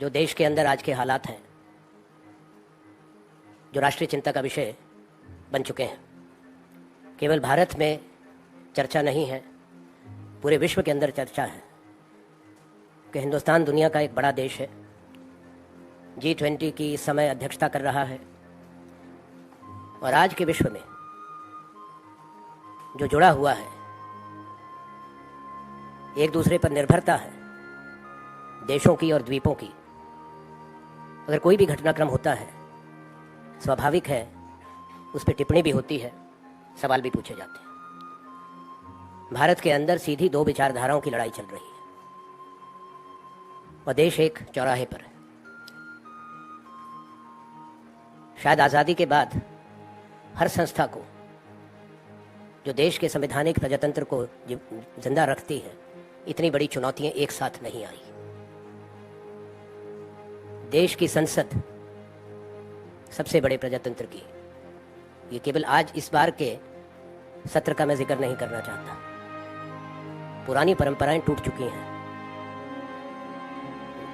जो देश के अंदर आज के हालात हैं, जो राष्ट्रीय चिंता का विषय बन चुके हैं, केवल भारत में चर्चा नहीं है, पूरे विश्व के अंदर चर्चा है कि हिंदुस्तान दुनिया का एक बड़ा देश है, G20 की इस समय अध्यक्षता कर रहा है और आज के विश्व में जो जुड़ा हुआ है, एक दूसरे पर निर्भरता है देशों की और द्वीपों की। अगर कोई भी घटनाक्रम होता है, स्वाभाविक है उस पर टिप्पणी भी होती है, सवाल भी पूछे जाते हैं। भारत के अंदर सीधी दो विचारधाराओं की लड़ाई चल रही है और देश एक चौराहे पर है। शायद आज़ादी के बाद हर संस्था को जो देश के संवैधानिक प्रजातंत्र को जिंदा रखती है, इतनी बड़ी चुनौतियां एक साथ नहीं आई। देश की संसद सबसे बड़े प्रजातंत्र की, ये केवल आज इस बार के सत्र का मैं जिक्र नहीं करना चाहता। पुरानी परंपराएं टूट चुकी हैं।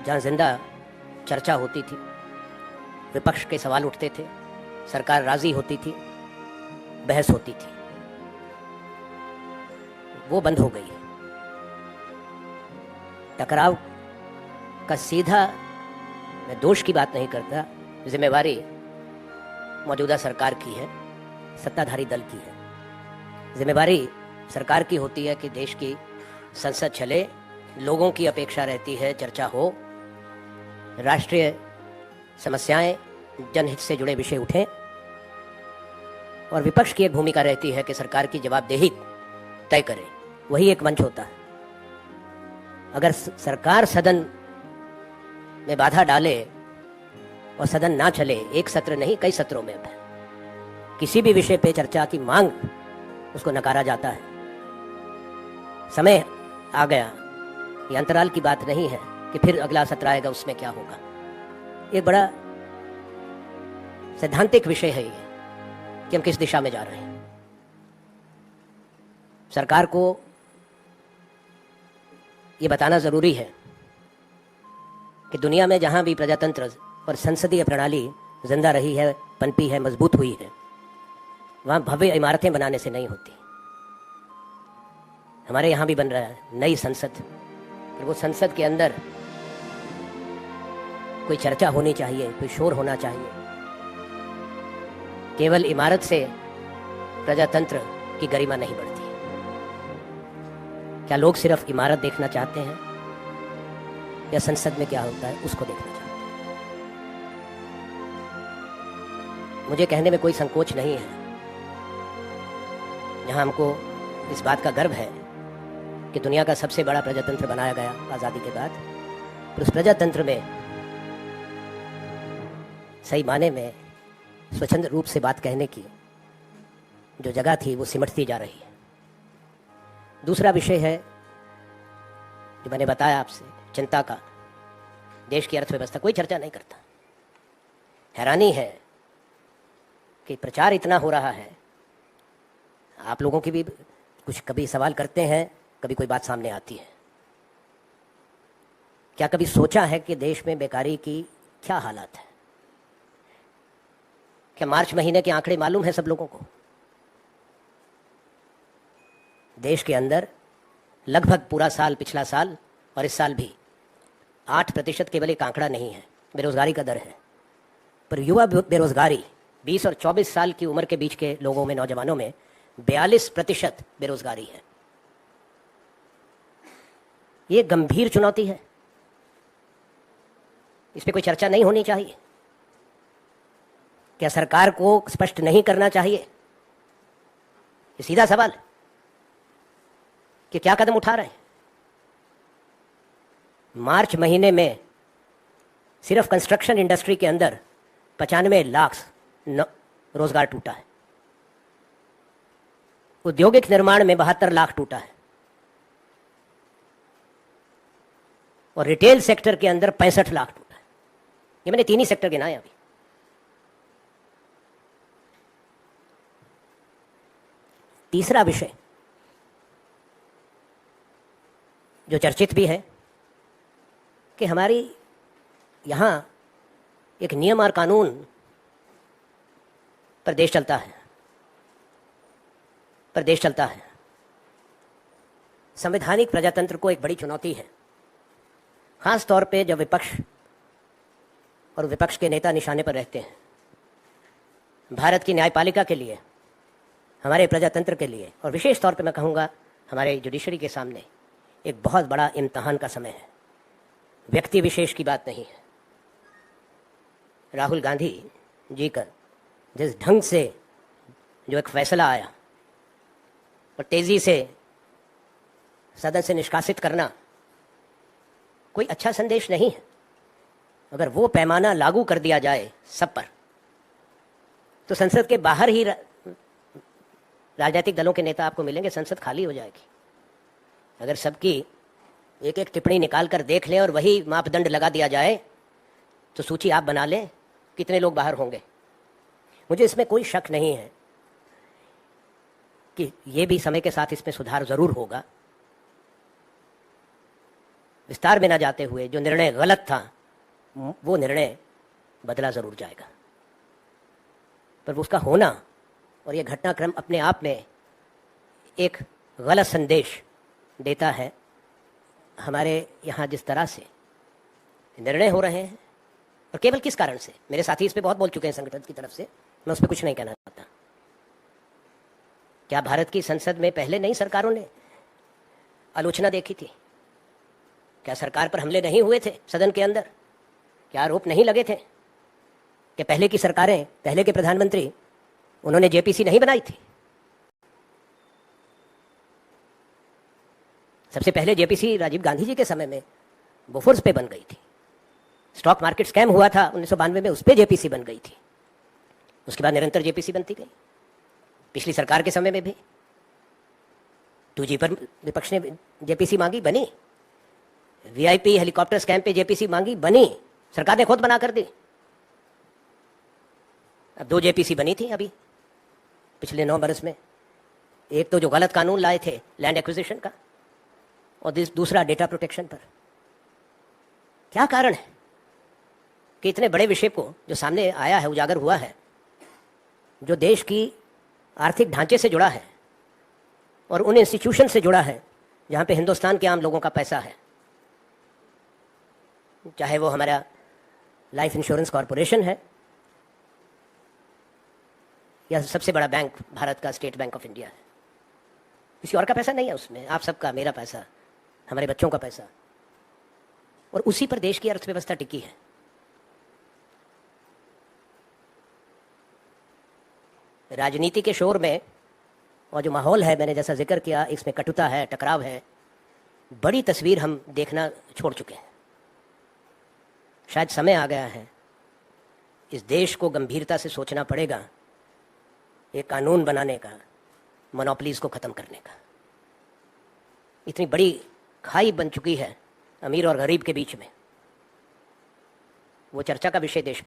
जहां जिंदा चर्चा होती थी, विपक्ष के सवाल उठते थे, सरकार राजी होती थी, बहस होती थी, वो बंद हो गई है। टकराव का सीधा, मैं दोष की बात नहीं करता, जिम्मेवारी मौजूदा सरकार की है, सत्ताधारी दल की है। जिम्मेवारी सरकार की होती है कि देश की संसद चले, लोगों की अपेक्षा रहती है चर्चा हो, राष्ट्रीय समस्याएं, जनहित से जुड़े विषय उठें, और विपक्ष की एक भूमिका रहती है कि सरकार की जवाबदेही तय करे, वही एक मंच होता है। अगर सरकार सदन में बाधा डाले और सदन ना चले, एक सत्र नहीं कई सत्रों में किसी भी विषय पे चर्चा की मांग, उसको नकारा जाता है। समय आ गया, ये अंतराल की बात नहीं है कि फिर अगला सत्र आएगा उसमें क्या होगा। एक बड़ा सैद्धांतिक विषय है ये कि हम किस दिशा में जा रहे हैं। सरकार को ये बताना जरूरी है कि दुनिया में जहां भी प्रजातंत्र और संसदीय प्रणाली जिंदा रही है, पनपी है, मजबूत हुई है, वहां भव्य इमारतें बनाने से नहीं होती। हमारे यहां भी बन रहा है नई संसद, फिर वो संसद के अंदर कोई चर्चा होनी चाहिए, कोई शोर होना चाहिए। केवल इमारत से प्रजातंत्र की गरिमा नहीं बढ़ती। क्या लोग सिर्फ इमारत देखना चाहते हैं या संसद में क्या होता है उसको देखना चाहते हैं? मुझे कहने में कोई संकोच नहीं है, जहां हमको इस बात का गर्व है कि दुनिया का सबसे बड़ा प्रजातंत्र बनाया गया आज़ादी के बाद, पर उस प्रजातंत्र में सही माने में स्वच्छंद रूप से बात कहने की जो जगह थी वो सिमटती जा रही है। दूसरा विषय है जो मैंने बताया आपसे, चिंता का, देश की अर्थव्यवस्था। कोई चर्चा नहीं करता। हैरानी है कि प्रचार इतना हो रहा है, आप लोगों की भी कुछ कभी सवाल करते हैं, कभी कोई बात सामने आती है। क्या कभी सोचा है कि देश में बेकारी की क्या हालात है? क्या मार्च महीने के आंकड़े मालूम है सब लोगों को? देश के अंदर लगभग पूरा साल, पिछला साल और इस साल भी 8% केवल एक आंकड़ा नहीं है, बेरोजगारी का दर है। पर युवा बेरोजगारी 20 और 24 साल की उम्र के बीच के लोगों में, नौजवानों में 42% बेरोजगारी है। ये गंभीर चुनौती है, इस पर कोई चर्चा नहीं होनी चाहिए? क्या सरकार को स्पष्ट नहीं करना चाहिए? ये सीधा सवाल कि क्या कदम उठा रहे हैं? मार्च महीने में सिर्फ कंस्ट्रक्शन इंडस्ट्री के अंदर 95 लाख रोजगार टूटा है। औद्योगिक निर्माण में 72 लाख टूटा है और रिटेल सेक्टर के अंदर 65 लाख टूटा है। ये मैंने 3 ही सेक्टर गिनाए अभी। तीसरा विषय जो चर्चित भी है कि हमारी यहाँ एक नियम और कानून पर देश चलता है। संवैधानिक प्रजातंत्र को एक बड़ी चुनौती है, खास तौर पे जब विपक्ष और विपक्ष के नेता निशाने पर रहते हैं। भारत की न्यायपालिका के लिए, हमारे प्रजातंत्र के लिए और विशेष तौर पे मैं कहूँगा हमारे जुडिशरी के सामने एक बहुत बड़ा इम्तहान का समय है। व्यक्ति विशेष की बात नहीं है। राहुल गांधी जी का जिस ढंग से जो एक फैसला आया और तेज़ी से सदन से निष्कासित करना कोई अच्छा संदेश नहीं है। अगर वो पैमाना लागू कर दिया जाए सब पर, तो संसद के बाहर ही राजनीतिक दलों के नेता आपको मिलेंगे, संसद खाली हो जाएगी। अगर सबकी एक एक टिप्पणी निकाल कर देख लें और वही मापदंड लगा दिया जाए, तो सूची आप बना लें कितने लोग बाहर होंगे। मुझे इसमें कोई शक नहीं है कि ये भी समय के साथ इसमें सुधार ज़रूर होगा। विस्तार में ना जाते हुए जो निर्णय गलत था वो निर्णय बदला ज़रूर जाएगा, पर उसका होना और ये घटनाक्रम अपने आप में एक गलत संदेश देता है। हमारे यहाँ जिस तरह से निर्णय हो रहे हैं और केवल किस कारण से, मेरे साथी इस पे बहुत बोल चुके हैं संगठन की तरफ से, मैं उस पर कुछ नहीं कहना चाहता। क्या भारत की संसद में पहले नई सरकारों ने आलोचना देखी थी? क्या सरकार पर हमले नहीं हुए थे सदन के अंदर? क्या आरोप नहीं लगे थे कि पहले की सरकारें, पहले के प्रधानमंत्री, उन्होंने जेपीसी नहीं बनाई थी? सबसे पहले जेपीसी राजीव गांधी जी के समय में बोफोर्स पे बन गई थी। स्टॉक मार्केट स्कैम हुआ था 1992 में, उस पे जेपीसी बन गई थी। उसके बाद निरंतर जेपीसी बनती गई। पिछली सरकार के समय में भी 2G पर विपक्ष ने जेपीसी मांगी, बनी। वीआईपी हेलीकॉप्टर स्कैम पे जेपीसी मांगी, बनी। सरकार ने खुद बना कर दी। अब 2 जेपीसी बनी थी अभी पिछले 9 बरस में। एक तो जो गलत कानून लाए थे लैंड एक्विजिशन का, और दूसरा डेटा प्रोटेक्शन पर। क्या कारण है कि इतने बड़े विषय को जो सामने आया है, उजागर हुआ है, जो देश की आर्थिक ढांचे से जुड़ा है और उन इंस्टीट्यूशन से जुड़ा है जहाँ पे हिंदुस्तान के आम लोगों का पैसा है, चाहे वो हमारा लाइफ इंश्योरेंस कॉरपोरेशन है या सबसे बड़ा बैंक भारत का स्टेट बैंक ऑफ इंडिया है। किसी और का पैसा नहीं है उसमें, आप सबका, मेरा पैसा, हमारे बच्चों का पैसा, और उसी पर देश की अर्थव्यवस्था टिकी है। राजनीति के शोर में और जो माहौल है, मैंने जैसा जिक्र किया, इसमें कटुता है, टकराव है, बड़ी तस्वीर हम देखना छोड़ चुके हैं। शायद समय आ गया है, इस देश को गंभीरता से सोचना पड़ेगा एक कानून बनाने का, मोनोपोलीज को ख़त्म करने का। इतनी बड़ी खाई बन चुकी है अमीर और गरीब के बीच में, वो चर्चा का विषय देश